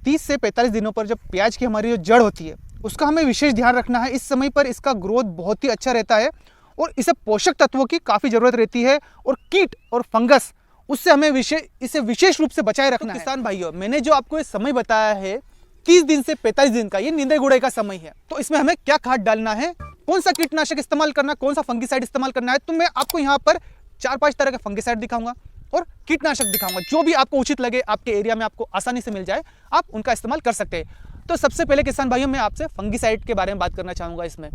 30 से 45 दिनों पर जब प्याज की हमारी जो जड़ होती है उसका हमें विशेष ध्यान रखना है। इस समय पर इसका ग्रोथ बहुत ही अच्छा रहता है और इसे पोषक तत्वों की काफ़ी ज़रूरत रहती है और कीट और फंगस उससे हमें इसे विशेष रूप से बचाए रखना है। किसान भाइयों, मैंने जो आपको ये समय बताया है 30 दिन से 45 दिन का, ये नींदे गुड़ाई का समय है। तो इसमें हमें क्या खाद डालना है, कौन सा कीटनाशक इस्तेमाल करना, कौन सा फंगिसाइड इस्तेमाल करना है, तो मैं आपको यहाँ पर 4-5 तरह के फंगिसाइड दिखाऊंगा और कीटनाशक दिखाऊंगा। जो भी आपको उचित लगे, आपके एरिया में आपको आसानी से मिल जाए, आप उनका इस्तेमाल कर सकते हैं। तो सबसे पहले किसान भाइयों, मैं आपसे फंगिसाइड के बारे में बात करना चाहूँगा। इसमें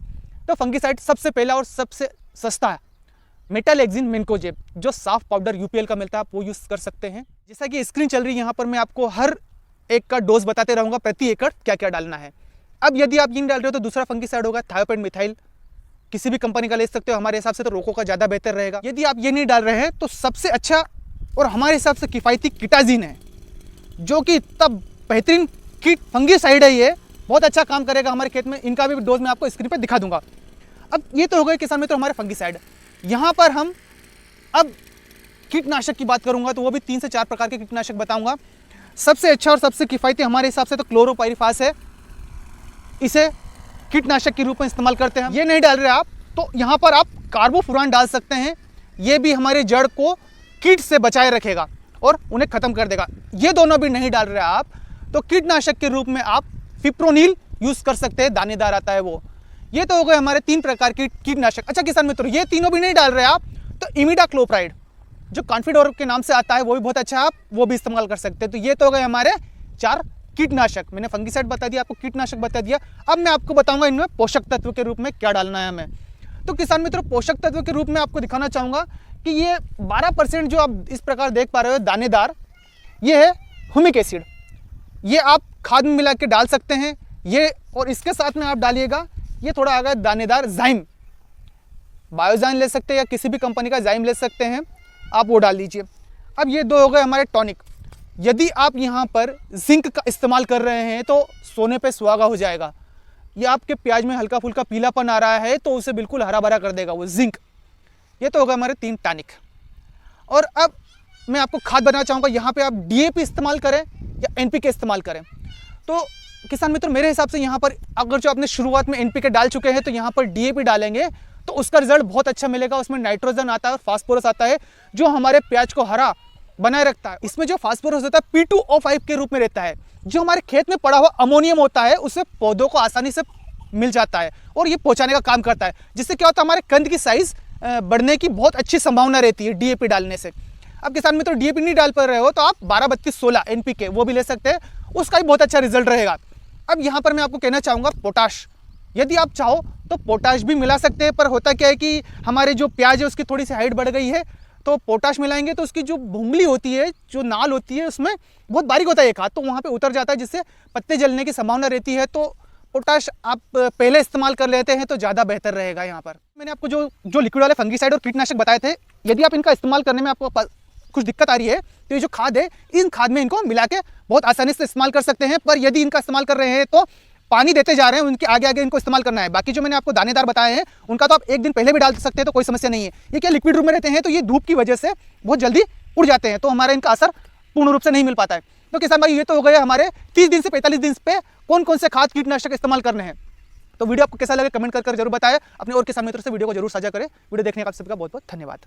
तो फंगिसाइड सबसे पहला और सबसे सस्ता है मेटालेक्सिन मेनकोजेब, जो साफ पाउडर यूपीएल का मिलता है, आप वो यूज़ कर सकते हैं। जैसा कि स्क्रीन चल रही है यहाँ पर, मैं आपको हर एक का डोज बताते रहूँगा, प्रति एकड़ क्या क्या डालना है। अब यदि आप ये नहीं डाल रहे हो तो दूसरा फंगिसाइड होगा थायोपेंड मिथाइल, किसी भी कंपनी का ले सकते हो। हमारे हिसाब से तो रोको का ज़्यादा बेहतर रहेगा। यदि आप ये नहीं डाल रहे हैं तो सबसे अच्छा और हमारे हिसाब से किफ़ायती किटाजिन है, जो कि तब बेहतरीन कीट फंगिसाइड है। ये बहुत अच्छा काम करेगा हमारे खेत में। इनका भी डोज मैं आपको स्क्रीन पर दिखा दूंगा। अब ये तो हो गए किसान मित्र हमारे फंगिसाइड। यहाँ पर हम अब कीटनाशक की बात करूंगा तो वो भी 3 से 4 प्रकार के कीटनाशक बताऊंगा। सबसे अच्छा और सबसे किफ़ायती हमारे हिसाब से तो क्लोरोपाइरिफास है। इसे कीटनाशक के रूप में इस्तेमाल करते हैं। ये नहीं डाल रहे आप तो यहाँ पर आप कार्बोफुरान डाल सकते हैं। ये भी हमारे जड़ को कीट से बचाए रखेगा और उन्हें खत्म कर देगा। ये दोनों भी नहीं डाल रहे आप तो कीटनाशक के रूप में आप फिप्रोनिल यूज कर सकते हैं, दानेदार आता है वो। ये तो हो गए हमारे 3 प्रकार के कीटनाशक। अच्छा किसान मित्रों, ये तीनों भी नहीं डाल रहे आप तो इमिडाक्लोप्राइड, जो कॉन्फिडोर के नाम से आता है, वो भी बहुत अच्छा है, आप वो भी इस्तेमाल कर सकते हैं। तो ये तो हो गए हमारे 4 कीटनाशक। मैंने फंगिसाइड बता दिया, आपको कीटनाशक बता दिया। अब मैं आपको बताऊंगा इनमें पोषक तत्व के रूप में क्या डालना है हमें। तो किसान मित्रों, पोषक तत्व के रूप में आपको दिखाना चाहूँगा कि ये 12% जो आप इस प्रकार देख पा रहे हो दानेदार, ये है ह्यूमिक एसिड। ये आप खाद में मिला के डाल सकते हैं ये, और इसके साथ में आप डालिएगा ये थोड़ा आ गया दानेदार जाइम, बायोजाइन ले सकते हैं या किसी भी कंपनी का जाइम ले सकते हैं, आप वो डाल दीजिए। अब ये 2 हो गए हमारे टॉनिक। यदि आप यहाँ पर जिंक का इस्तेमाल कर रहे हैं तो सोने पे सुहागा हो जाएगा। ये आपके प्याज में हल्का फुल्का पीलापन आ रहा है तो उसे बिल्कुल हरा भरा कर देगा वो जिंक। ये तो होगा हमारे 3 टॉनिक। और अब मैं आपको खाद बनाना चाहूँगा। यहाँ पे आप डीएपी इस्तेमाल करें या एनपीके इस्तेमाल करें। तो किसान मित्र, मेरे हिसाब से यहाँ पर अगर जो आपने शुरुआत में एनपीके डाल चुके हैं तो यहाँ पर डीएपी डालेंगे तो उसका रिजल्ट बहुत अच्छा मिलेगा। उसमें नाइट्रोजन आता है और फास्फोरस आता है, जो हमारे प्याज को हरा बनाए रखता है। इसमें जो फास्फोरस होता है P2O5 के रूप में रहता है, जो हमारे खेत में पड़ा हुआ अमोनियम होता है उससे पौधों को आसानी से मिल जाता है और ये पहुँचाने का काम करता है, जिससे क्या होता है हमारे कंद की साइज बढ़ने की बहुत अच्छी संभावना रहती है डीएपी डालने से। अब किसान मित्र, डीएपी नहीं डाल पा रहे हो तो आप 12-32-16 एनपीके वो भी ले सकते हैं, उसका भी बहुत अच्छा रिजल्ट रहेगा। अब यहाँ पर मैं आपको कहना चाहूँगा पोटाश, यदि आप चाहो तो पोटाश भी मिला सकते हैं, पर होता क्या है कि हमारे जो प्याज है उसकी थोड़ी सी हाइट बढ़ गई है तो पोटाश मिलाएंगे तो उसकी जो भुंगली होती है, जो नाल होती है, उसमें बहुत बारीक होता है एक हाथ, तो वहाँ पे उतर जाता है जिससे पत्ते जलने की संभावना रहती है। तो पोटाश आप पहले इस्तेमाल कर लेते हैं तो ज़्यादा बेहतर रहेगा। यहाँ पर मैंने आपको जो लिक्विड वाले फंगिसाइड और कीटनाशक बताए थे, यदि आप इनका इस्तेमाल करने में आपको कुछ दिक्कत आ रही है तो ये जो खाद है, इन खाद में इनको मिला के बहुत आसानी से इस्तेमाल कर सकते हैं। पर यदि इनका इस्तेमाल कर रहे हैं तो पानी देते जा रहे हैं, उनके आगे आगे इनको इस्तेमाल करना है। बाकी जो मैंने आपको दानेदार बताए हैं उनका तो आप 1 दिन पहले भी डाल सकते हैं तो कोई समस्या नहीं है। ये क्या लिक्विड रूप में रहते हैं तो ये धूप की वजह से बहुत जल्दी उड़ जाते हैं, तो हमारा इनका असर पूर्ण रूप से नहीं मिल पाता है। तो किसान भाई, ये तो हो गए हमारे 30 दिन से 45 दिन पे कौन कौन से खाद कीटनाशक इस्तेमाल करने हैं। तो वीडियो आपको कैसा लगे कमेंट कर जरूर बताएं। अपने और किसान मित्रों से वीडियो को जरूर साझा करें। वीडियो देखने का आप सबका बहुत बहुत धन्यवाद।